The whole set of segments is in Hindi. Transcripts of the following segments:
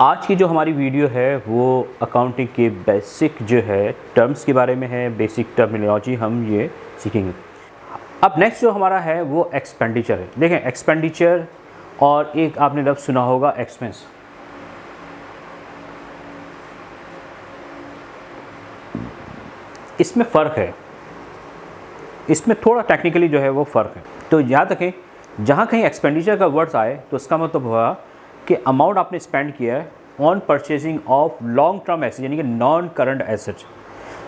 आज की जो हमारी वीडियो है वो अकाउंटिंग के बेसिक जो है टर्म्स के बारे में है, बेसिक टर्मिनोलॉजी हम ये सीखेंगे। अब नेक्स्ट जो हमारा है वो एक्सपेंडिचर है। देखें, एक्सपेंडिचर और एक आपने लफ्ज़ सुना होगा एक्सपेंस। इसमें फ़र्क है, इसमें थोड़ा टेक्निकली जो है वो फ़र्क है। तो याद रखें, जहाँ कहीं एक्सपेंडिचर का वर्ड्स आए तो इसका मतलब हुआ कि अमाउंट आपने स्पेंड किया है on purchasing of long term asset, यानी कि नॉन करंट एसेट्स।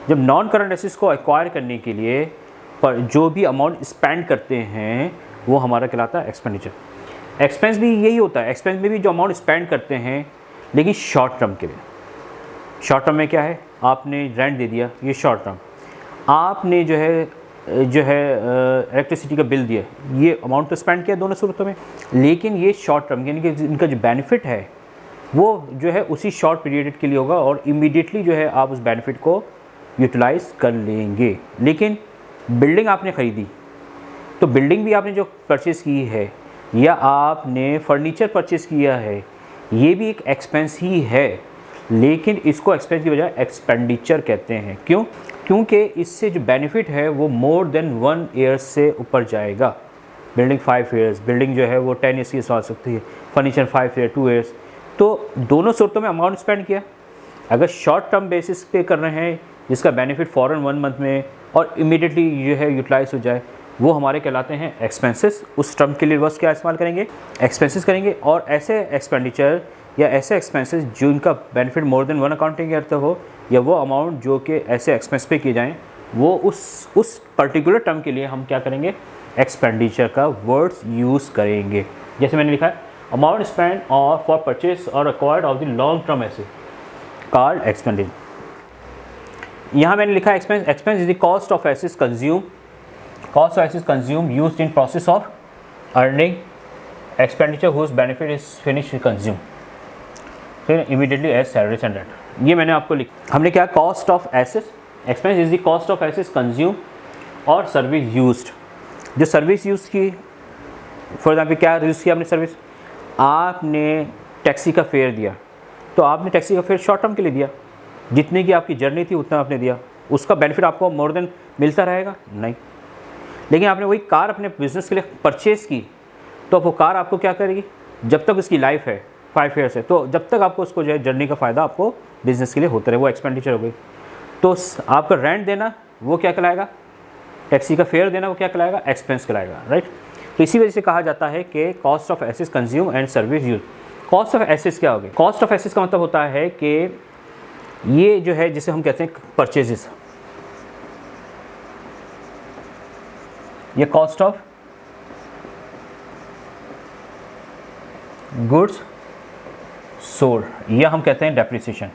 जब नॉन करंट एसेट्स को एक्वायर करने के लिए पर जो भी अमाउंट स्पेंड करते हैं वो हमारा कहलाता है एक्सपेंडिचर। एक्सपेंस भी यही होता है, एक्सपेंस में भी जो अमाउंट स्पेंड करते हैं लेकिन शॉर्ट टर्म के लिए। शॉर्ट टर्म में क्या है, आपने रेंट दे दिया, ये शॉर्ट टर्म। आपने जो है इलेक्ट्रिसिटी का बिल दिया, ये अमाउंट तो स्पेंड किया दोनों सूरतों में, लेकिन ये शॉर्ट टर्म, यानी कि इनका जो बेनिफिट है वो जो है उसी शॉर्ट पीरियड के लिए होगा और इमीडिएटली जो है आप उस बेनिफिट को यूटिलाइज़ कर लेंगे। लेकिन बिल्डिंग आपने ख़रीदी तो बिल्डिंग भी आपने जो परचेज़ की है या आपने फर्नीचर परचेज़ किया है, ये भी एक एक्सपेंस ही है, लेकिन इसको एक्सपेंस की बजाय एक्सपेंडिचर कहते हैं। क्यों? क्योंकि इससे जो बेनिफिट है वो मोर देन 1 ईयर से ऊपर जाएगा। बिल्डिंग 5 ईयर्स, बिल्डिंग जो है वो 10 ईयर्स की हो सकती है, फर्नीचर 5 ईयर 2 ईयर्स। तो दोनों सूरतों में अमाउंट स्पेंड किया। अगर शॉर्ट टर्म बेसिस पे कर रहे हैं जिसका बेनिफिट फ़ौरन 1 मंथ में और इमीडिएटली जो है यूटिलाइज हो जाए, वो हमारे कहलाते हैं एक्सपेंसेस। उस टर्म के लिए वर्ड्स क्या इस्तेमाल करेंगे, एक्सपेंसेस करेंगे। और ऐसे एक्सपेंडिचर या ऐसे एक्सपेंसेस जो इनका benefit more than 1 accounting year तक हो, या वो अमाउंट जो कि ऐसे एक्सपेंस पे किए जाएँ, वो उस पर्टिकुलर टर्म के लिए हम क्या करेंगे, एक्सपेंडिचर का वर्ड्स यूज़ करेंगे। जैसे मैंने लिखा है, अमाउंट स्पेंड और फॉर परचेज और acquired of the long term asset called expenditure. यहाँ मैंने लिखा है expense. Expense is the cost of assets consume, cost of assets consume used in process of earning, expenditure whose benefit is finish consume, फिर immediately as salaries and rent. ये मैंने आपको हमने क्या, cost of assets. Expense is the cost of assets consume और सर्विस यूज्ड। जो सर्विस यूज़ की, फॉर एग्जाम्पल क्या यूज़ किया आपने सर्विस, आपने टैक्सी का फेयर दिया, तो आपने टैक्सी का फेयर शॉर्ट टर्म के लिए दिया, जितने की आपकी जर्नी थी उतना आपने दिया, उसका बेनिफिट आपको मोर देन मिलता रहेगा नहीं। लेकिन आपने वही कार अपने बिजनेस के लिए परचेज़ की, तो वो कार आपको क्या करेगी, जब तक उसकी लाइफ है 5 ईयर्स है, तो जब तक आपको उसको जो है जर्नी का फ़ायदा आपको बिज़नेस के लिए होता रहे, वो एक्सपेंडिचर हो गई। तो आपका रेंट देना वो क्या कहलाएगा, टैक्सी का फेयर देना वो क्या कहलाएगा, एक्सपेंस कहलाएगा, राइट। तो इसी वजह से कहा जाता है कि cost of assets consume and service use. Cost of assets क्या होगी, कॉस्ट ऑफ एसेट्स का मतलब होता है कि ये जो है जिसे हम कहते हैं परचेजेस, ये कॉस्ट ऑफ गुड्स सोल्ड, या हम कहते हैं डेप्रिसिएशन।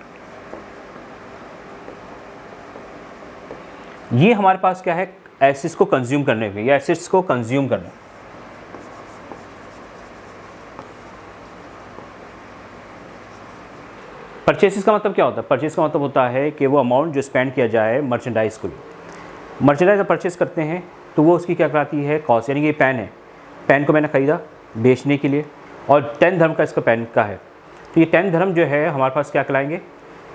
ये हमारे पास क्या है, एसेट्स को कंज्यूम करने पे या एसेट्स को कंज्यूम करने। परचेसिस का मतलब क्या होता है, परचेस का मतलब होता है कि वो अमाउंट जो स्पेंड किया जाए मर्चेंडाइज को। मर्चेंडाइज परचेस करते हैं तो वो उसकी क्या कहलाती है, कॉस्ट। यानी कि ये पेन है, पेन को मैंने ख़रीदा बेचने के लिए और 10 धर्म का इसका पेन का है, तो ये 10 धर्म जो है हमारे पास क्या कहलाएंगे,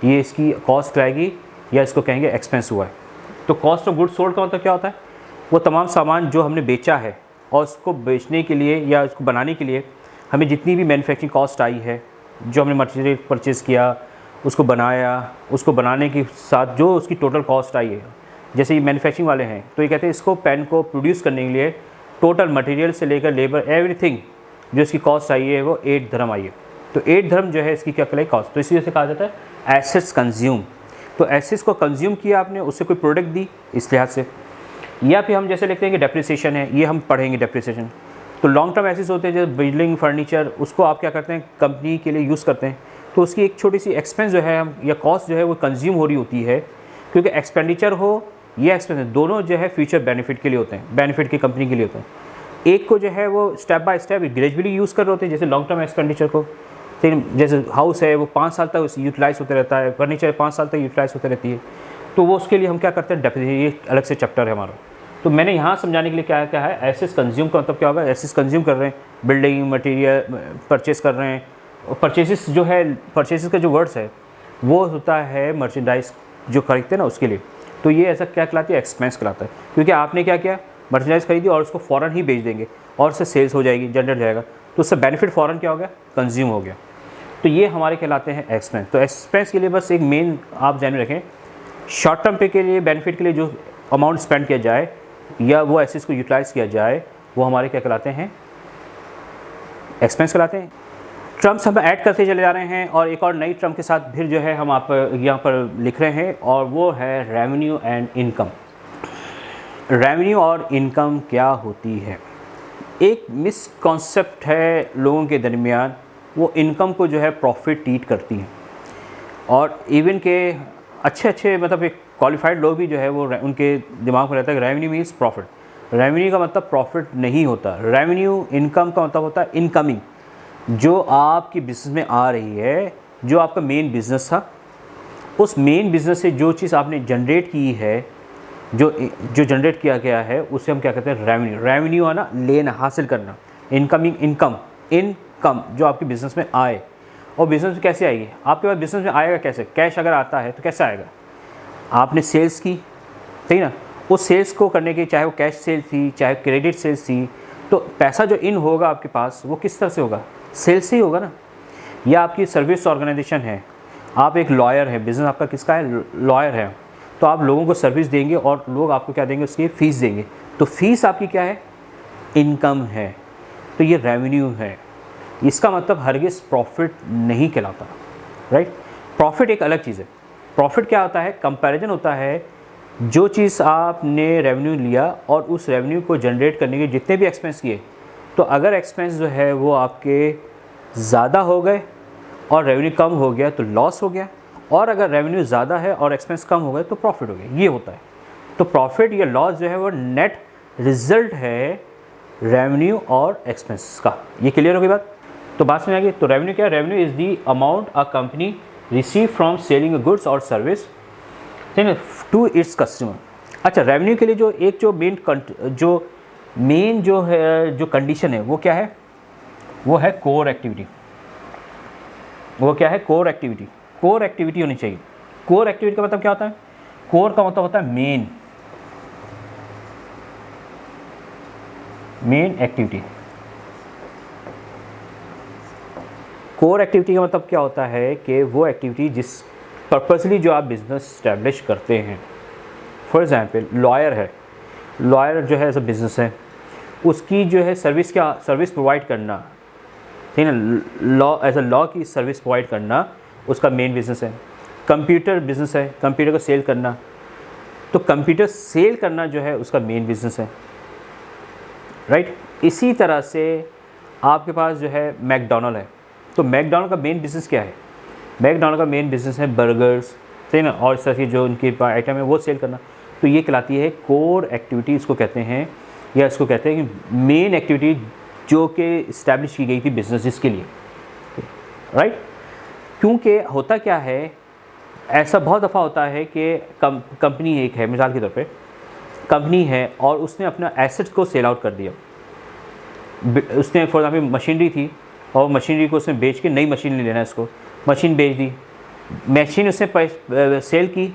ये इसकी कॉस्ट कहलाएगी या इसको कहेंगे एक्सपेंस हुआ है। तो कॉस्ट ऑफ गुड्स सोल्ड का मतलब क्या होता है, वो तमाम सामान जो हमने बेचा है और उसको बेचने के लिए या उसको बनाने के लिए हमें जितनी भी मैन्युफैक्चरिंग कॉस्ट आई है, जो हमने मटेरियल परचेज़ किया, उसको बनाया, उसको बनाने के साथ जो उसकी टोटल कॉस्ट आई है। जैसे ये मैन्युफैक्चरिंग वाले हैं तो ये कहते हैं इसको पेन को प्रोड्यूस करने के लिए टोटल मटेरियल से लेकर लेबर एवरीथिंग जो इसकी कॉस्ट आई है वो 8 धर्म आई है। तो 8 धर्म जो है इसकी क्या कहलाई, कॉस्ट। तो इसी वजह से कहा जाता है एसेट्स कंज्यूम। तो एसेट्स को कंज्यूम किया आपने, उससे कोई प्रोडक्ट दी इस लिहाज से। या फिर हम जैसे लिखते हैं कि डेप्रिसिएशन है, ये हम पढ़ेंगे डेप्रिसिएशन। तो लॉन्ग टर्म एसेट्स होते हैं जैसे बिल्डिंग फर्नीचर, उसको आप क्या करते हैं कंपनी के लिए यूज़ करते हैं, तो उसकी एक छोटी सी एक्सपेंस जो है हम या कॉस्ट जो है वो कंज्यूम हो रही होती है, क्योंकि एक्सपेंडिचर हो या एक्सपेंस दोनों जो है फ्यूचर बेनिफिट के लिए होते हैं, बेनिफिट की कंपनी के लिए होते हैं। एक को जो है वो step by step gradually use कर रहे होते हैं, जैसे लॉन्ग टर्म एक्सपेंडिचर को। जैसे हाउस है वो 5 साल तक यूटिलाइज होता रहता है, फर्नीचर 5 साल तक यूटिलाइज होती रहती है, तो वो उसके लिए हम क्या करते हैं डेप्रिसिएशन, ये अलग से चैप्टर है हमारा। तो मैंने यहाँ समझाने के लिए क्या है, एसेट्स कंज्यूम का मतलब क्या होगा, एसेट्स कंज्यूम कर रहे हैं, बिल्डिंग मटेरियल परचेस कर रहे हैं, परचेसिस जो है, परचेसिस का जो वर्ड्स है वो होता है मर्चेंडाइज जो खरीदते हैं ना उसके लिए। तो ये ऐसा क्या कहलाती है, एक्सपेंस कहलाता है, क्योंकि आपने क्या किया, मर्चेंडाइज खरीदी और उसको फ़ौरन ही बेच देंगे और उससे सेल्स हो जाएगी, जनरेट जाएगा, तो उससे बेनिफिट फ़ौरन क्या हो गया, कंज्यूम हो गया। तो ये हमारे कहलाते हैं एक्सपेंस। तो एक्सपेंस के लिए बस एक मेन आप ध्यान में रखें, शॉर्ट टर्म पे के लिए, बेनिफिट के लिए जो अमाउंट स्पेंड किया जाए या वो एसेट्स को यूटिलाइज़ किया जाए, वो हमारे क्या कहलाते हैं, एक्सपेंस कहलाते हैं। टर्म्स हम ऐड करते चले जा रहे हैं और एक और नई टर्म के साथ फिर जो है हम आप यहाँ पर लिख रहे हैं, और वो है रेवेन्यू एंड इनकम। रेवेन्यू और इनकम क्या होती है? एक मिसकॉन्सेप्ट है लोगों के दरमियान, वो इनकम को जो है प्रॉफिट ट्रीट करती हैं, और इवन के अच्छे मतलब एक क्वालिफाइड लोग भी जो है वो उनके दिमाग में रहता है कि रेवेन्यू मीन्स प्रॉफिट। रेवेन्यू का मतलब प्रॉफिट नहीं होता। रेवेन्यू, इनकम का मतलब होता है इनकमिंग, जो आपकी बिज़नेस में आ रही है, जो आपका मेन बिज़नेस था, उस मेन बिज़नेस से जो चीज़ आपने जनरेट की है, जो जनरेट किया गया है, उसे हम क्या कहते हैं, रेवेन्यू। रेवेन्यू है ना, लेना, हासिल करना, इनकमिंग, इनकम जो आपके बिज़नेस में आए। और बिज़नेस में कैसे आएगी? आपके पास बिज़नेस में आएगा कैसे? कैश अगर आता है तो कैसे आएगा? आपने सेल्स की, ठीक ना, उस सेल्स को करने की, चाहे वो कैश सेल्स थी, चाहे क्रेडिट सेल्स थी, तो पैसा जो इन होगा आपके पास, वो किस तरह से होगा? सेल्स से ही होगा ना। या आपकी सर्विस ऑर्गेनाइजेशन है, आप एक लॉयर है, बिज़नेस आपका किसका है, लॉयर है, तो आप लोगों को सर्विस देंगे और लोग आपको क्या देंगे, उसकी फ़ीस देंगे। तो फीस आपकी क्या है, इनकम है। तो ये रेवेन्यू है। इसका मतलब हरगिज़ प्रॉफिट नहीं कहलाता, राइट। प्रॉफिट एक अलग चीज़ है। प्रॉफिट क्या होता है, कंपैरिजन होता है, जो चीज़ आपने रेवेन्यू लिया और उस रेवेन्यू को जनरेट करने के जितने भी एक्सपेंस किए, तो अगर एक्सपेंस जो है वो आपके ज़्यादा हो गए और रेवेन्यू कम हो गया तो लॉस हो गया, और अगर रेवेन्यू ज़्यादा है और एक्सपेंस कम हो गए तो प्रॉफिट हो गया। ये होता है। तो प्रॉफिट या लॉस जो है वो नेट रिजल्ट है रेवेन्यू और एक्सपेंस का। ये क्लियर होगी बात? तो बात में आ गई। तो रेवेन्यू क्या है? Revenue is the amount a company receive from selling goods और सर्विस टू इट्स कस्टमर। अच्छा, रेवेन्यू के लिए जो मेन जो कंडीशन है वो क्या है? वो है कोर एक्टिविटी। वो क्या है? Core activity. कोर एक्टिविटी होनी चाहिए। कोर एक्टिविटी का मतलब क्या होता है? कोर का मतलब होता है मेन एक्टिविटी। कोर एक्टिविटी का मतलब क्या होता है कि वो एक्टिविटी जिस पर्पसली जो आप बिज़नेस स्टैब्लिश करते हैं। फॉर एग्जांपल, लॉयर है, लॉयर जो है एज अ बिज़नेस है, उसकी जो है सर्विस प्रोवाइड करना, ठीक है ना, लॉ एज अ लॉ की सर्विस प्रोवाइड करना उसका मेन बिज़नेस है। कंप्यूटर बिज़नेस है, कंप्यूटर को सेल करना, तो कंप्यूटर सेल करना जो है उसका मेन बिज़नेस है, राइट। इसी तरह से आपके पास जो है मैकडॉनल्ड है, तो मैकडॉनल्ड का मेन बिज़नेस क्या है? मैकडॉनल्ड का मेन बिज़नेस है बर्गर्स, ठीक है ना, और इस तरह की जो उनकी आइटम है वो सेल करना। तो ये कहलाती है कोर एक्टिविटी, इसको कहते हैं, या इसको कहते हैं कि मेन एक्टिविटी जो कि इस्टेब्लिश की गई थी बिज़नेस जिसके लिए, राइट। क्योंकि होता क्या है, ऐसा बहुत दफ़ा होता है कि कंपनी एक है, मिसाल के तौर पे कंपनी है और उसने अपना एसेट को सेल आउट कर दिया। उसने फॉर एग्जाम्पल मशीनरी थी और मशीनरी को उसने बेच के नई मशीन ले लेना है, इसको मशीन बेच दी, मशीन उसने सेल की,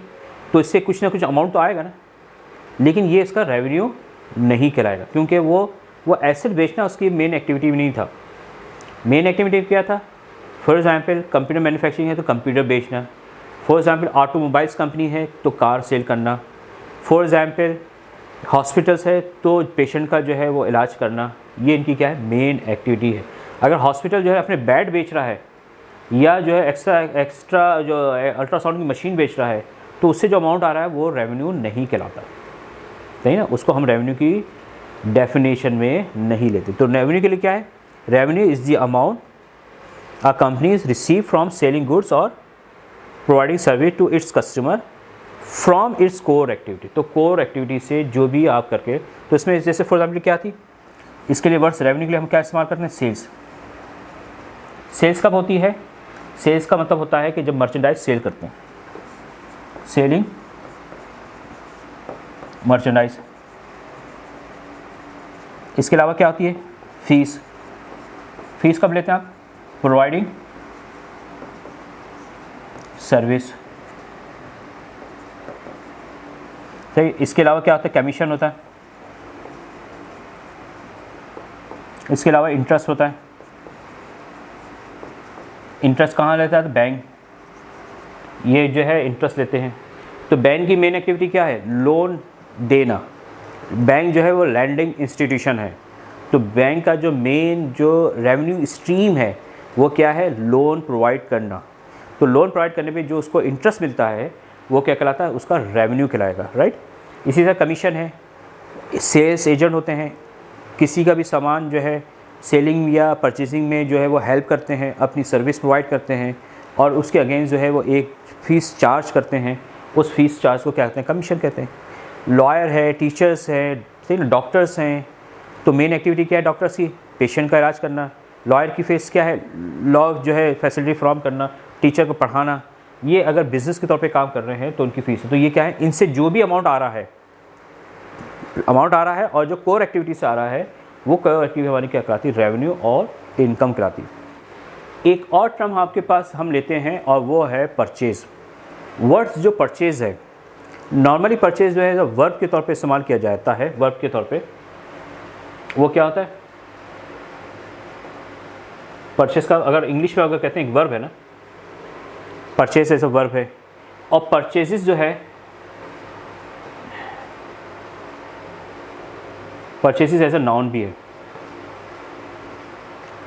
तो इससे कुछ ना कुछ अमाउंट तो आएगा ना, लेकिन ये इसका रेवेन्यू नहीं कहलाएगा, क्योंकि वो एसेट बेचना उसकी मेन एक्टिविटी नहीं था। मेन एक्टिविटी क्या था? फॉर एग्जांपल कंप्यूटर मैन्युफैक्चरिंग है तो कंप्यूटर बेचना, फॉर एग्जांपल ऑटोमोबाइल्स कंपनी है तो कार सेल करना, फॉर एग्जांपल हॉस्पिटल्स है तो पेशेंट का जो है वो इलाज करना, ये इनकी क्या है? मेन एक्टिविटी है। अगर हॉस्पिटल जो है अपने बेड बेच रहा है या जो है एक्स्ट्रा जो अल्ट्रासाउंड की मशीन बेच रहा है, तो उससे जो अमाउंट आ रहा है वो रेवेन्यू नहीं कहलाता, सही ना, उसको हम रेवेन्यू की डेफिनेशन में नहीं लेते। तो रेवेन्यू के लिए क्या है? Revenue is the amount a company is receive from selling goods और providing service to its customer from its core activity. तो कोर एक्टिविटी से जो भी आप करके, तो इसमें जैसे फॉर एग्जाम्पल क्या थी, इसके लिए वर्ड्स रेवेन्यू के लिए हम क्या इस्तेमाल करते हैं? सेल्स। सेल्स कब होती है? सेल्स का मतलब होता है कि जब मर्चेंडाइज सेल करते हैं, सेलिंग मर्चेंडाइज। इसके अलावा क्या होती है? फीस। फीस कब लेते हैं आप? प्रोवाइडिंग सर्विस, सही। इसके अलावा क्या होता है, कमीशन होता है, इसके अलावा इंटरेस्ट होता है। इंटरेस्ट कहाँ लेता है, तो बैंक, ये जो है इंटरेस्ट लेते हैं। तो बैंक की मेन एक्टिविटी क्या है, लोन देना। बैंक जो है वो लैंडिंग इंस्टीट्यूशन है, तो बैंक का जो मेन जो रेवेन्यू स्ट्रीम है वो क्या है, लोन प्रोवाइड करना। तो लोन प्रोवाइड करने पे जो उसको इंटरेस्ट मिलता है वो क्या कहलाता है, उसका रेवेन्यू कहलाएगा, राइट। इसी तरह कमीशन है, सेल्स एजेंट होते हैं, किसी का भी सामान जो है सेलिंग या परचेसिंग में जो है वो हेल्प करते हैं, अपनी सर्विस प्रोवाइड करते हैं और उसके अगेंस्ट जो है वो एक फ़ीस चार्ज करते हैं, उस फीस चार्ज को क्या कहते हैं, कमीशन कहते हैं। लॉयर है, टीचर्स हैं, डॉक्टर्स हैं, तो मेन एक्टिविटी क्या है डॉक्टर्स की, पेशेंट का इलाज करना। लॉयर की फीस क्या है, लॉ जो है फैसिलिटी फ्रॉम करना, टीचर को पढ़ाना। ये अगर बिज़नेस के तौर पे काम कर रहे हैं तो उनकी फ़ीस है। तो ये क्या है, इनसे जो भी अमाउंट आ रहा है और जो कोर एक्टिविटी से आ रहा है वो कोर एक्टिविटी हमारी क्या कहलाती है, रेवेन्यू और इनकम कहलाती है। एक और टर्म आपके पास हम लेते हैं और वो है परचेज़। वर्ड्स जो परचेज़ है, नॉर्मली परचेज़ जो है वर्ब के तौर पे इस्तेमाल किया जाता है। वर्ब के तौर पे वो क्या होता है, परचेज़ का अगर इंग्लिश में अगर कहते हैं एक वर्ब है ना, परचेज़ ऐसा वर्ब है। और परचेजेस जो है, परचेजेस एज अ नाउन भी है।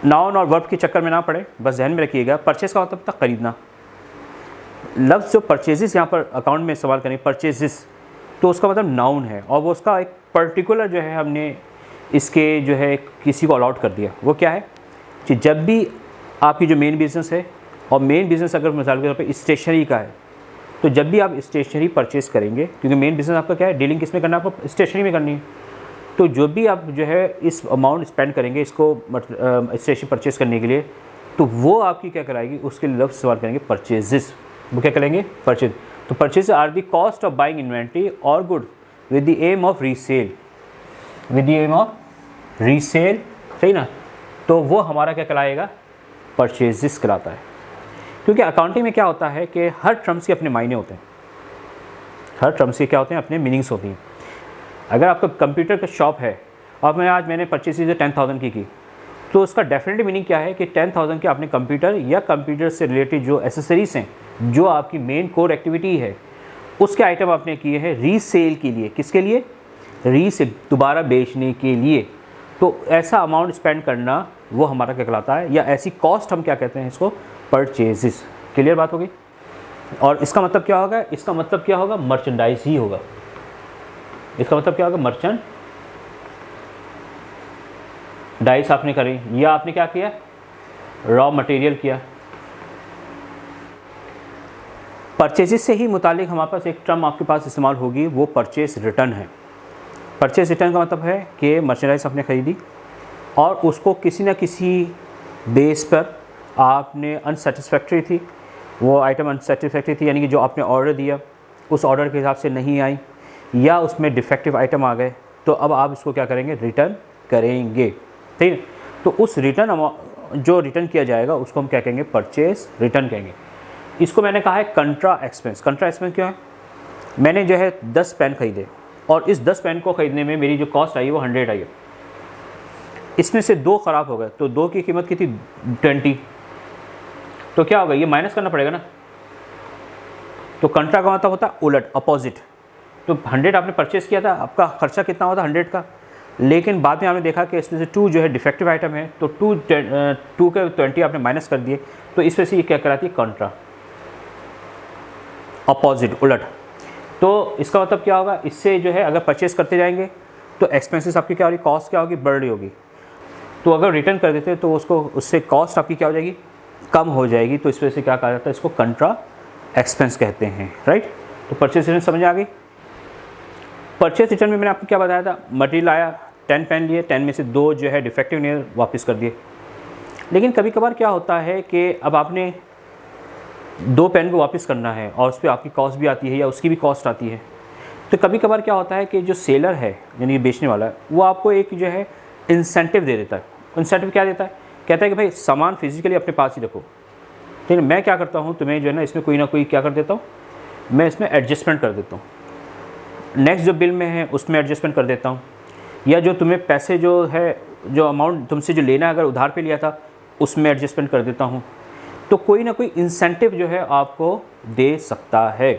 नाउन और वर्ब के चक्कर में ना पड़े, बस ध्यान में रखिएगा। परचेज़ का मतलब था खरीदना। लफ्ज़ जो परचेजेस यहाँ पर अकाउंट में इस्तेमाल करें, परचेजेस, तो उसका मतलब नाउन है और वो उसका एक पर्टिकुलर जो है हमने इसके जो है किसी को अलॉट कर दिया। वो क्या है कि जब भी आपकी जो मेन बिज़नेस है, और मेन बिज़नेस अगर मिसाल के तौर पे स्टेशनरी का है, तो जब भी आप स्टेशनरी परचेज़ करेंगे, क्योंकि मेन बिज़नेस आपका क्या है, डीलिंग किस में करना है, आपको स्टेशनरी में करनी है, तो जो भी आप जो है इस अमाउंट स्पेंड करेंगे इसको स्टेशनरी परचेज़ करने के लिए, तो वो आपकी क्या कराएगी, उसके लिए लफ्ज़ इस्तेमाल करेंगे परचेजेस। वो क्या करेंगे, परचेज। तो purchase are the cost of buying inventory और good with the aim of resale, with the aim of resale, सही ना। तो वो हमारा क्या कहलाएगा, परचेजेस कहलाता है। क्योंकि अकाउंटिंग में क्या होता है कि हर टर्म्स के अपने मायने होते हैं, हर टर्म्स के क्या होते हैं, अपने मीनिंग्स होती हैं। अगर आपका कंप्यूटर का शॉप है और मैंने परचेज 10,000 की, तो उसका डेफिनेटली मीनिंग क्या है कि 10,000 के आपने कंप्यूटर या कंप्यूटर से रिलेटेड जो एसेसरीज हैं, जो आपकी मेन कोर एक्टिविटी है, उसके आइटम आपने किए हैं रीसेल के लिए। किसके लिए, रीसेल, दोबारा बेचने के लिए। तो ऐसा अमाउंट स्पेंड करना वो हमारा क्या कहलाता है, या ऐसी कॉस्ट हम क्या कहते हैं इसको, परचेजेस। क्लियर बात होगी। और इसका मतलब क्या होगा, इसका मतलब क्या होगा, मर्चेंडाइज ही होगा। इसका मतलब क्या होगा, मर्चेंडाइज आपने करी, या आपने क्या किया, रॉ मटेरियल किया। परचेजेस से ही मुतालिक हमारे पास एक टर्म आपके पास इस्तेमाल होगी, वो परचेज रिटर्न है। परचेज रिटर्न का मतलब है कि मर्चेंडाइज आपने ख़रीदी और उसको किसी न किसी बेस पर आपने अनसेटिस्फैक्ट्री थी, वो आइटम अनसेटिस्फैक्ट्री थी, यानी कि जो आपने ऑर्डर दिया उस ऑर्डर के हिसाब से नहीं आई, या उसमें डिफेक्टिव आइटम आ गए, तो अब आप इसको क्या करेंगे, रिटर्न करेंगे, ठीक है। तो उस रिटर्न जो रिटर्न किया जाएगा उसको हम क्या कहेंगे, परचेज रिटर्न कहेंगे। इसको मैंने कहा है कंट्रा एक्सपेंस। कंट्रा एक्सपेंस क्या है, मैंने जो है 10 पेन खरीदे और इस 10 पेन को ख़रीदने में मेरी जो कॉस्ट आई वो 100 आई है, इसमें से 2 ख़राब हो गए, तो 2 की कीमत कितनी, 20, तो क्या होगा, ये माइनस करना पड़ेगा ना। तो कंट्रा का मतलब होता है उलट, अपोजिट। तो 100 आपने परचेज़ किया था, आपका खर्चा कितना होता 100 का, लेकिन बाद में आपने देखा कि इसमें से 2 जो है डिफेक्टिव आइटम है, तो 2 के 20 आपने माइनस कर दिए, तो इस वजह से ये क्या कराती है, कंट्रा, अपोजिट, उलट। तो इसका मतलब क्या होगा, इससे जो है अगर परचेज़ करते जाएंगे तो एक्सपेंसेस आपकी क्या होगी, कॉस्ट क्या होगी, बढ़ रही होगी। तो अगर रिटर्न कर देते तो उसको, उससे कॉस्ट आपकी क्या हो जाएगी, कम हो जाएगी। तो इस वजह से क्या कहा जाता है, इसको कंट्रा एक्सपेंस कहते हैं, राइट। तो परचेज रिटर्न समझ आ गई। परचेज रिटर्न में मैंने आपको क्या बताया था, मटेरियल आया, 10 पेन लिए, 10 में से 2 जो है डिफेक्टिव नियर वापस कर दिए। लेकिन कभी कभार क्या होता है कि अब आपने 2 पेन को वापस करना है और उस पर आपकी कॉस्ट भी आती है या उसकी भी कॉस्ट आती है। तो कभी कभार क्या होता है कि जो सेलर है, यानी बेचने वाला है, वो आपको एक जो है इंसेंटिव दे देता है। इंसेंटिव क्या देता है, कहता है कि भाई सामान फिजिकली अपने पास ही रखो, ठीक है, मैं क्या करता हूँ, तुम्हें जो है ना इसमें कोई ना कोई क्या कर देता हूँ, मैं इसमें एडजस्टमेंट कर देता हूँ। नेक्स्ट जो बिल में है उसमें एडजस्टमेंट कर देता हूँ, या जो तुम्हें पैसे जो है, जो अमाउंट तुमसे जो लेना है अगर उधार पे लिया था उसमें एडजस्टमेंट कर देता हूँ। तो कोई ना कोई इंसेंटिव जो है आपको दे सकता है।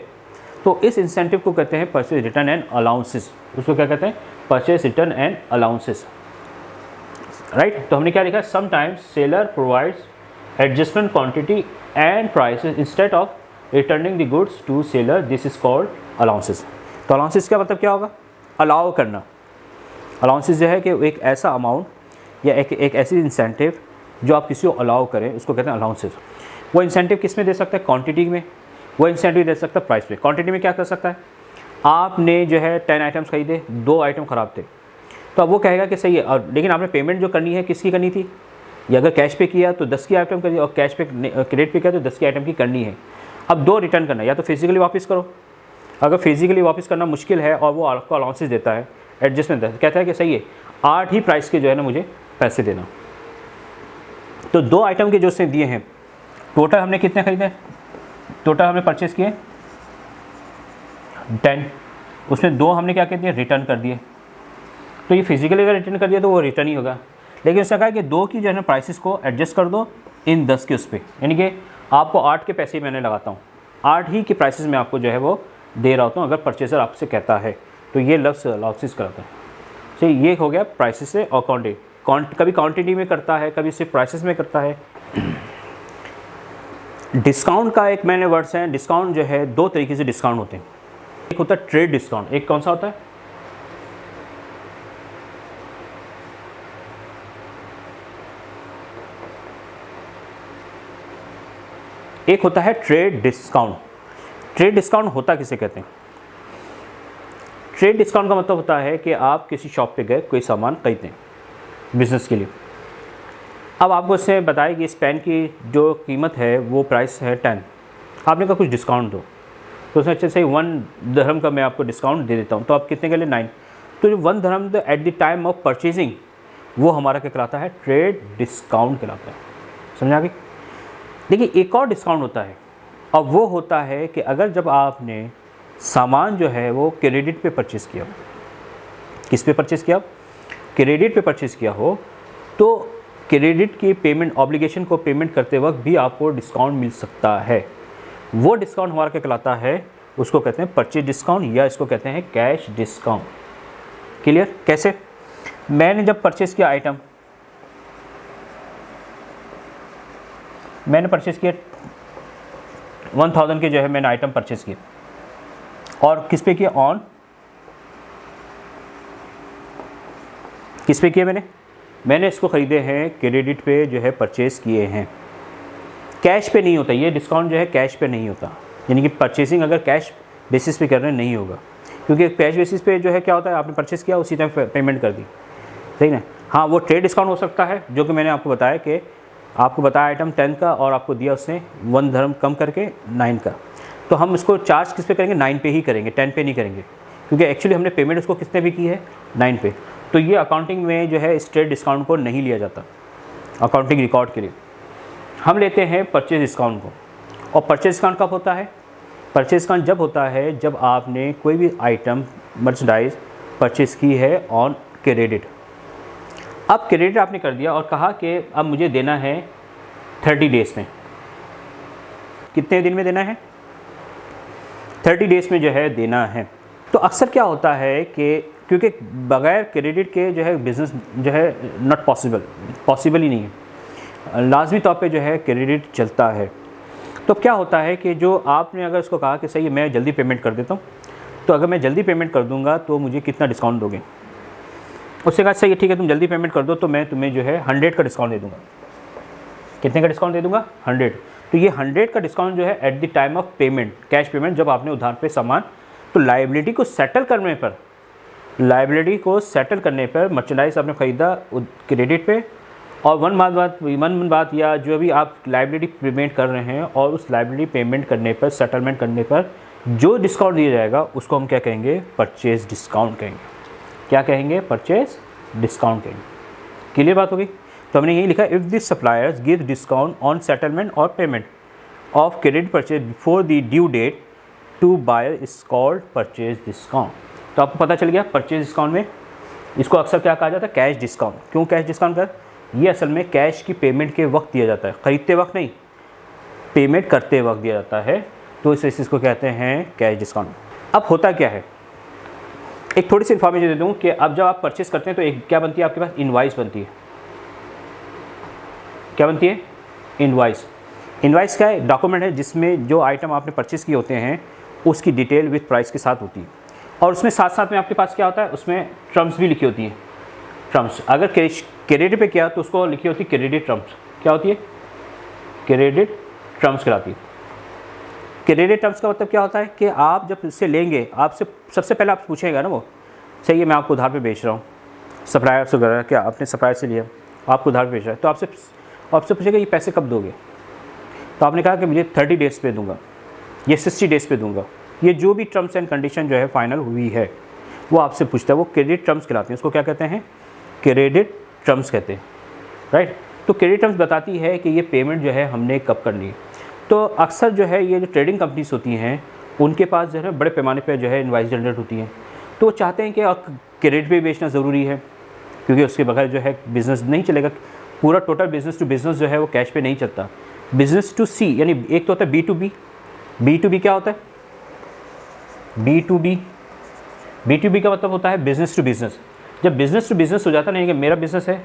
तो इस इंसेंटिव को कहते हैं परचेज रिटर्न एंड अलाउंसेस। उसको क्या कहते हैं, purchase return and allowances, right. तो हमने क्या लिखा है, sometimes seller provides adjustment quantity and prices instead of returning the goods to seller, this is called allowances. तो अलाउंसेस का मतलब क्या होगा, अलाउ करना। अलाउंसेस जो है कि एक ऐसा अमाउंट या एक ऐसी इंसेंटिव जो आप किसी को अलाउ करें, उसको कहते हैं अलाउंसेस। वो इंसेंटिव किस में दे सकता है, क्वांटिटी में, वो इंसेंटिव दे सकता है प्राइस पे। क्वांटिटी में क्या कर सकता है, आपने जो है 10 आइटम्स खरीदे, 2 आइटम ख़राब थे, तो अब वो कहेगा कि सही है, और लेकिन आपने पेमेंट जो करनी है किसकी करनी थी, या अगर कैश पे किया तो 10 की आइटम करिए, और कैश पे क्रेडिट पे किया तो 10 की आइटम की करनी है। अब 2 रिटर्न करना है, या तो फिजिकली वापस करो, अगर फिजिकली वापस करना मुश्किल है और वो आपको अलाउंसेस देता है, एडजस्टमेंट देता है, कहता है कि सही है 8 ही प्राइस के जो है ना मुझे पैसे देना। तो 2 आइटम के जो उसने दिए हैं, टोटल हमने कितने खरीदे, टोटल हमने परचेस किए 10, उसमें 2 हमने क्या कर दिए, रिटर्न कर दिए। तो ये फिजिकली अगर रिटर्न कर दिया तो वो रिटर्न ही होगा। लेकिन उसने कहा कि 2 की जो है ना प्राइसेस को एडजस्ट कर दो इन 10 के उस पर, यानी कि आपको 8 के पैसे ही मैंने लगाता हूँ, 8 ही के प्राइसेस में आपको जो है वो दे रहा होता हूँ, अगर परचेसर आपसे कहता है तो ये लफ्ज़ अलाउंसेस कराता है। तो ये हो गया प्राइसेस से और क्वांटिटी। कभी क्वांटिटी में करता है, कभी सिर्फ प्राइसेस में करता है। डिस्काउंट का एक मैंने वर्ड्स हैं, डिस्काउंट जो है 2 तरीके से डिस्काउंट होते हैं। एक होता है ट्रेड डिस्काउंट, एक कौन सा होता है, एक होता है ट्रेड डिस्काउंट। ट्रेड डिस्काउंट होता किसे कहते हैं, ट्रेड डिस्काउंट का मतलब होता है कि आप किसी शॉप पे गए, कोई सामान खरीदते हैं बिज़नेस के लिए। अब आपको उससे बताया कि इस पेन की जो कीमत है वो प्राइस है 10, आपने कहा कुछ डिस्काउंट दो, तो उसने अच्छे से 1 दिरहम का मैं आपको डिस्काउंट दे देता हूँ, तो आप कितने के लिए 9। तो जो 1 दिरहम at the time of purchasing, वो हमारा क्या कहलाता है, ट्रेड डिस्काउंट कहलाता है। समझा गई। देखिए एक और डिस्काउंट होता है, और वो होता है कि अगर जब आपने सामान जो है वो क्रेडिट पे परचेज़ किया, किस पे परचेज़ किया, क्रेडिट पे परचेज़ किया हो, तो क्रेडिट की पेमेंट ऑब्लिगेशन को पेमेंट करते वक्त भी आपको डिस्काउंट मिल सकता है। वो डिस्काउंट हमारा क्या कहलाता है, उसको कहते हैं परचेज डिस्काउंट, या इसको कहते हैं कैश डिस्काउंट। क्लियर। कैसे, मैंने जब परचेज़ किया आइटम, मैंने परचेज़ किया 1000 के जो है मैंने आइटम परचेज़ किए, और किस पे किया, ऑन किस पे किए, मैंने इसको ख़रीदे हैं क्रेडिट पे जो है परचेज़ किए हैं, कैश पे नहीं होता ये डिस्काउंट, जो है कैश पे नहीं होता। यानी कि परचेसिंग अगर कैश बेसिस पे कर रहे हैं नहीं होगा, क्योंकि कैश बेसिस पे जो है क्या होता है, आपने परचेज़ किया उसी टाइम पेमेंट कर दी, सही ना। हाँ, वो ट्रेड डिस्काउंट हो सकता है, जो कि मैंने आपको बताया कि आपको बताया आइटम 10 का और आपको दिया उसने 1 दिरहम कम करके 9 का, तो हम इसको चार्ज किस पे करेंगे, 9 पे ही करेंगे, 10 पे नहीं करेंगे, क्योंकि एक्चुअली हमने पेमेंट उसको कितने पे की है, 9 पे। तो ये अकाउंटिंग में जो है इस ट्रेड डिस्काउंट को नहीं लिया जाता अकाउंटिंग रिकॉर्ड के लिए। हम लेते हैं परचेज डिस्काउंट को। और परचेज डिस्काउंट कब होता है, परचेज डिस्काउंट जब होता है जब आपने कोई भी आइटम मर्चेंडाइज परचेज़ की है ऑन क्रेडिट। अब क्रेडिट आपने कर दिया और कहा कि अब मुझे देना है 30 डेज़ में, कितने दिन में देना है, 30 डेज़ में जो है देना है। तो अक्सर क्या होता है कि क्योंकि बग़ैर क्रेडिट के जो है बिज़नेस जो है नॉट पॉसिबल ही नहीं है, लाजमी तौर पे जो है क्रेडिट चलता है। तो क्या होता है कि जो आपने अगर उसको कहा कि सही है मैं जल्दी पेमेंट कर देता हूँ, तो अगर मैं जल्दी पेमेंट कर दूँगा तो मुझे कितना डिस्काउंट दोगे, उससे कहा सही है ठीक है तुम जल्दी पेमेंट कर दो तो मैं तुम्हें जो है 100 का डिस्काउंट दे दूँगा। कितने का डिस्काउंट दे दूँगा, 100। तो ये 100 का डिस्काउंट जो है eight the time of payment, cash payment, जब आपने उधार पे सामान, तो लायबिलिटी को सेटल करने पर मर्चेंडाइज आपने ख़रीदा क्रेडिट पे, और वन बात या जो भी आप लायबिलिटी पेमेंट कर रहे हैं, और उस लायबिलिटी पेमेंट करने पर, सेटलमेंट करने पर जो डिस्काउंट दिया जाएगा उसको हम क्या कहेंगे, परचेज डिस्काउंट कहेंगे। क्या कहेंगे, परचेज डिस्काउंट कहेंगे। क्लियर बात होगी। तो हमने यही लिखा, if this suppliers give discount on settlement और payment, of credit purchase before the due date to buyer is called purchase discount. तो आपको पता चल गया परचेज डिस्काउंट में इसको अक्सर क्या कहा जाता है, कैश डिस्काउंट। क्यों कैश डिस्काउंट कर, ये असल में कैश की पेमेंट के वक्त दिया जाता है, ख़रीदते वक्त नहीं, पेमेंट करते वक्त दिया जाता है, तो इस चीज़ को कहते हैं कैश डिस्काउंट। अब होता क्या है, एक थोड़ी सी इन्फॉर्मेशन दे दूँ कि अब जब आप परचेस करते हैं तो एक क्या बनती है आपके पास, इनवाइस बनती है। क्या बनती है, इनवाइस। इनवाइस क्या है, डॉक्यूमेंट है जिसमें जो आइटम आपने परचेस किए होते हैं उसकी डिटेल विथ प्राइस के साथ होती है, और उसमें साथ साथ में आपके पास क्या होता है, उसमें टर्म्स भी लिखी होती हैं। टर्म्स अगर क्रेडिट पे किया तो उसको लिखी होती है क्रेडिट टर्म्स। क्या होती है, क्रेडिट टर्म्स कहलाती है। क्रेडिट टर्म्स का मतलब क्या होता है कि आप जब इससे लेंगे, आपसे सबसे पहले आप पूछेगा ना, वो सही है मैं आपको उधार पे बेच रहा हूँ, सप्लायर से वगैरह, क्या आपने सप्लायर से लिया, आपको उधार पे बेच रहा है, तो आपसे पूछेगा ये पैसे कब दोगे, तो आपने कहा कि मुझे 30 डेज़ पे दूंगा, ये 60 डेज़ पे दूंगा, ये जो भी टर्म्स एंड कंडीशन जो है फाइनल हुई है वो आपसे पूछता है, वो क्रेडिट टर्म्स कहलाते हैं। उसको क्या कहते हैं, क्रेडिट टर्म्स कहते हैं, राइट। तो क्रेडिट टर्म्स बताती है कि ये पेमेंट जो है हमने कब करनी है। तो अक्सर जो है ये जो ट्रेडिंग कंपनीज होती हैं उनके पास जो है बड़े पैमाने पर जो है इनवाइस जनरेट होती हैं, तो वो चाहते हैं कि क्रेडिट पे बेचना ज़रूरी है, क्योंकि उसके बगैर जो है बिज़नेस नहीं चलेगा। पूरा टोटल बिज़नेस टू बिज़नेस जो है वो कैश पे नहीं चलता। बिज़नेस टू सी यानी एक तो होता है B2B। B2B क्या होता है, B2B का मतलब होता है बिज़नेस टू बिज़नेस। जब बिज़नेस टू बिज़नेस हो जाता है, नहीं कि मेरा बिज़नेस है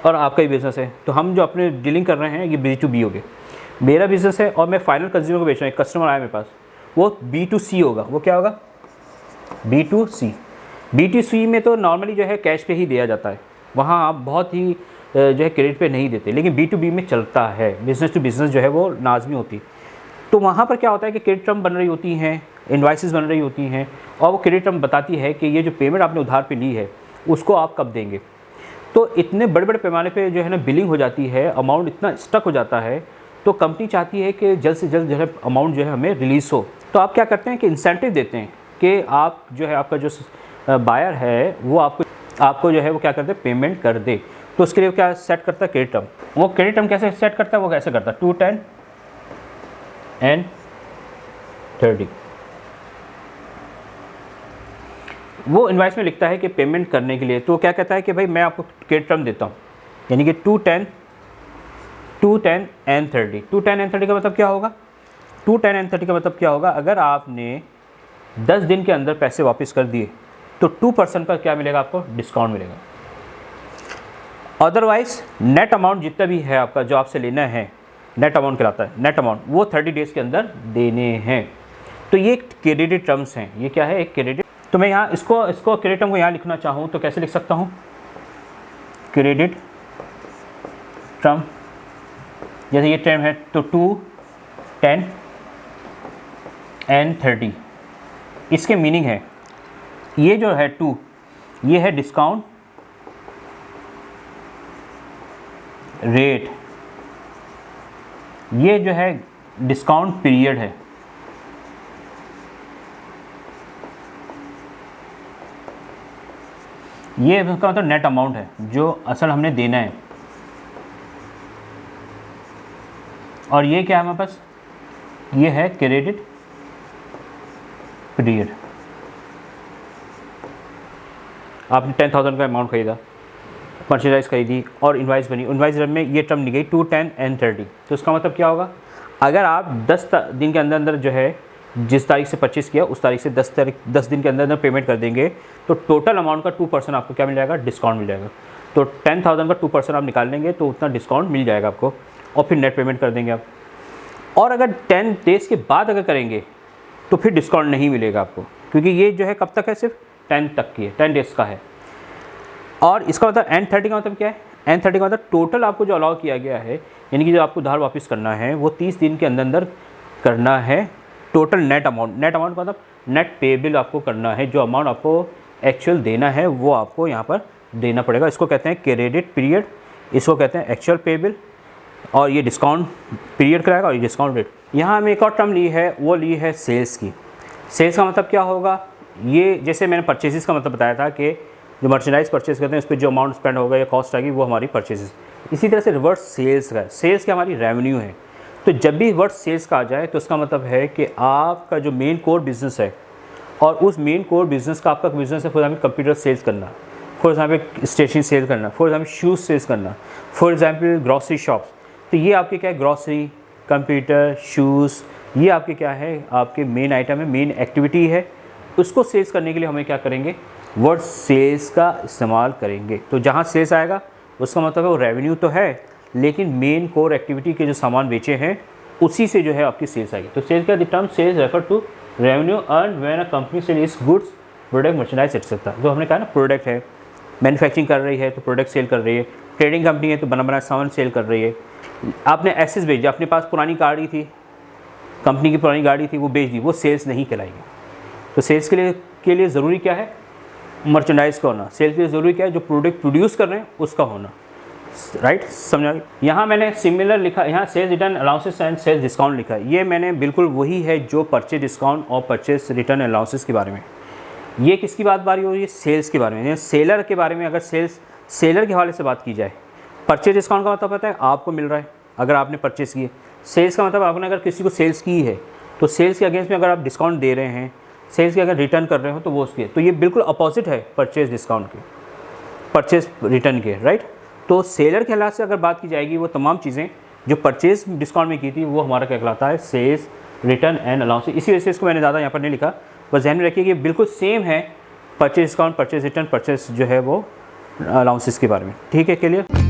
और आपका ही बिज़नेस है, तो हम जो अपने डीलिंग कर रहे हैं ये B2B हो गए। मेरा बिज़नेस है और मैं फाइनल कंज्यूमर को बेच रहा हूँ, कस्टमर आया मेरे पास, वो B2C होगा। वो क्या होगा, B2C। B2C में तो नॉर्मली जो है कैश पे ही दिया जाता है, वहाँ आप बहुत ही जो है क्रेडिट पे नहीं देते, लेकिन B2B में चलता है, बिज़नेस टू बिज़नेस जो है वो लाजमी होती। तो वहाँ पर क्या होता है कि क्रेडिट टर्म बन रही होती हैं, इनवाइसेस बन रही होती हैं, और वो क्रेडिट टर्म बताती है कि ये जो पेमेंट आपने उधार पे ली है उसको आप कब देंगे। तो इतने बड़े बड़े पैमाने पे जो है ना बिलिंग हो जाती है, अमाउंट इतना स्टक हो जाता है, तो कंपनी चाहती है कि जल्द से जल्द जो है अमाउंट जो है हमें रिलीज़ हो। तो आप क्या करते हैं कि इंसेंटिव देते हैं कि आप जो है आपका जो बायर है वो आपको जो है वो क्या करते हैं, पेमेंट कर दे। तो उसके लिए क्या सेट करता है, क्रेडिट टर्म। वो क्रेडिट टर्म कैसे सेट करता है, वो कैसे करता है, 2, 10 and 30। वो इनवाइस में लिखता है कि पेमेंट करने के लिए, तो क्या कहता है कि भाई मैं आपको क्रेडिट टर्म देता हूँ, यानी कि 2, 10 and 30। 2, 10 and 30 का मतलब क्या होगा, 2, 10 and 30 का मतलब क्या होगा, अगर आपने 10 दिन के अंदर पैसे वापस कर दिए तो 2% का क्या मिलेगा, आपको डिस्काउंट मिलेगा। अदरवाइज नेट अमाउंट जितना भी है आपका जो आपसे लेना है, नेट अमाउंट कहलाता है, नेट अमाउंट वो 30 डेज़ के अंदर देने हैं। तो ये क्रेडिट टर्म्स हैं, ये क्या है, एक क्रेडिट। तो मैं यहाँ इसको क्रेडिट टर्म को यहाँ लिखना चाहूँ तो कैसे लिख सकता हूँ, क्रेडिट टर्म, जैसे ये टर्म है तो 2, 10 and 30। इसके मीनिंग है, ये जो है 2 ये है डिस्काउंट रेट, ये जो है डिस्काउंट पीरियड है, ये इसका मतलब नेट अमाउंट है जो असल हमने देना है, और ये क्या है हमारे पास, ये है क्रेडिट पीरियड। आपने 10,000 का अमाउंट खरीदा, मर्चेंडाइज खरीदी और इनवाइस बनी, इनवाइस में ये टर्म निकली 2, 10 and 30। तो इसका मतलब क्या होगा, अगर आप 10 दिन के अंदर अंदर जो है जिस तारीख से परचेस किया उस तारीख से 10 दिन के अंदर अंदर पेमेंट कर देंगे, तो टोटल अमाउंट का 2% आपको क्या मिल जाएगा, डिस्काउंट मिल जाएगा। तो 10,000 का 2% आप निकाल लेंगे तो उतना डिस्काउंट मिल जाएगा आपको, और फिर नेट पेमेंट कर देंगे आप। और अगर 10 डेज़ के बाद अगर करेंगे तो फिर डिस्काउंट नहीं मिलेगा आपको, क्योंकि ये जो है कब तक है, सिर्फ 10 तक की है, 10 डेज़ का है। और इसका मतलब N30 का मतलब क्या है, N30 का मतलब टोटल आपको जो अलाउ किया गया है, यानी कि जो आपको उधार वापस करना है वो 30 दिन के अंदर अंदर करना है। टोटल नेट अमाउंट का मतलब नेट पेबल आपको करना है, जो अमाउंट आपको एक्चुअल देना है वो आपको यहाँ पर देना पड़ेगा। इसको कहते हैं क्रेडिट पीरियड, इसको कहते हैं एक्चुअल पेबल, और ये डिस्काउंट पीरियड कराएगा, और ये डिस्काउंट रेट। यहाँ हमें एक और टर्म ली है, वो ली है सेल्स की। सेल्स का मतलब क्या होगा, ये जैसे मैंने परचेजेस का मतलब बताया था कि जो मर्चेंडाइज परचेज करते हैं उस पर जो अमाउंट स्पेंड होगा या कॉस्ट आएगी वो हमारी परचेजेस। इसी तरह से रिवर्स सेल्स का, सेल्स की हमारी रेवेन्यू है। तो जब भी वर्ड सेल्स का आ जाए तो उसका मतलब है कि आपका जो मेन कोर बिजनेस है और उस मेन कोर बिजनेस का आपका बिजनेस है, फॉर एग्जाम्पल कंप्यूटर सेल्स करना, फॉर एग्जाम्पल स्टेशनरी सेल करना, फॉर एग्जाम्पल शूज़ सेल्स करना, फॉर एग्जाम्पल ग्रॉसरी शॉप्स, तो ये आपके क्या है, ग्रॉसरी, कंप्यूटर, शूज़, ये आपके क्या है, आपके मेन आइटम है, मेन एक्टिविटी है। उसको सेल्स करने के लिए हमें क्या करेंगे, वर्ड सेल्स का इस्तेमाल करेंगे। तो जहाँ सेल्स आएगा उसका मतलब है वो रेवेन्यू तो है, लेकिन मेन कोर एक्टिविटी के जो सामान बेचे हैं उसी से जो है आपकी सेल्स आएगी। तो सेल्स का the term sales refer to revenue earn when a company sell its goods, product, merchandise etcetera. जो हमने कहा ना, प्रोडक्ट है, मैन्युफैक्चरिंग कर रही है तो प्रोडक्ट सेल कर रही है, ट्रेडिंग कंपनी है तो बना बनाया सामान सेल कर रही है। आपने एसेस भेजा, अपने पास पुरानी गाड़ी थी, कंपनी की पुरानी गाड़ी थी, वो बेच दी, वो सेल्स नहीं कहलाएगी। तो सेल्स के लिए ज़रूरी क्या है, मर्चेंडाइज का होना। सेल्स के लिए ज़रूरी क्या है, जो प्रोडक्ट प्रोड्यूस कर रहे हैं उसका होना, राइट, समझा। यहाँ मैंने सिमिलर लिखा, यहाँ sales return allowances and sales discount लिखा है। ये मैंने बिल्कुल वही है जो परचेज डिस्काउंट और परचेज रिटर्न अलाउंसेस के बारे में। ये किसकी बात बारी हो रही है, सेल्स के बारे में, सेलर के बारे में। अगर सेलर के हवाले से बात की जाए, परचेज डिस्काउंट का मतलब पता है आपको मिल रहा है अगर आपने परचेज की है। सेल्स का मतलब आपने अगर किसी को सेल्स की है तो सेल्स के अगेंस्ट में अगर आप डिस्काउंट दे रहे हैं, सेल्स के अगर रिटर्न कर रहे हो तो वो उसके, तो ये बिल्कुल अपोजिट है परचेज डिस्काउंट के, परचेज रिटर्न के, राइट। तो सेलर के हालात से अगर बात की जाएगी, वो तमाम चीज़ें जो परचेज डिस्काउंट में की थी वो हमारा क्या कहलाता है, सेल्स रिटर्न एंड अलाउंस। इसी वजह से इसको मैंने ज़्यादा यहाँ पर नहीं लिखा, बस ध्यान में रखिए कि बिल्कुल सेम है purchase discount, purchase return, purchase जो है वो अलाउंसेस के बारे में। ठीक है, क्लियर।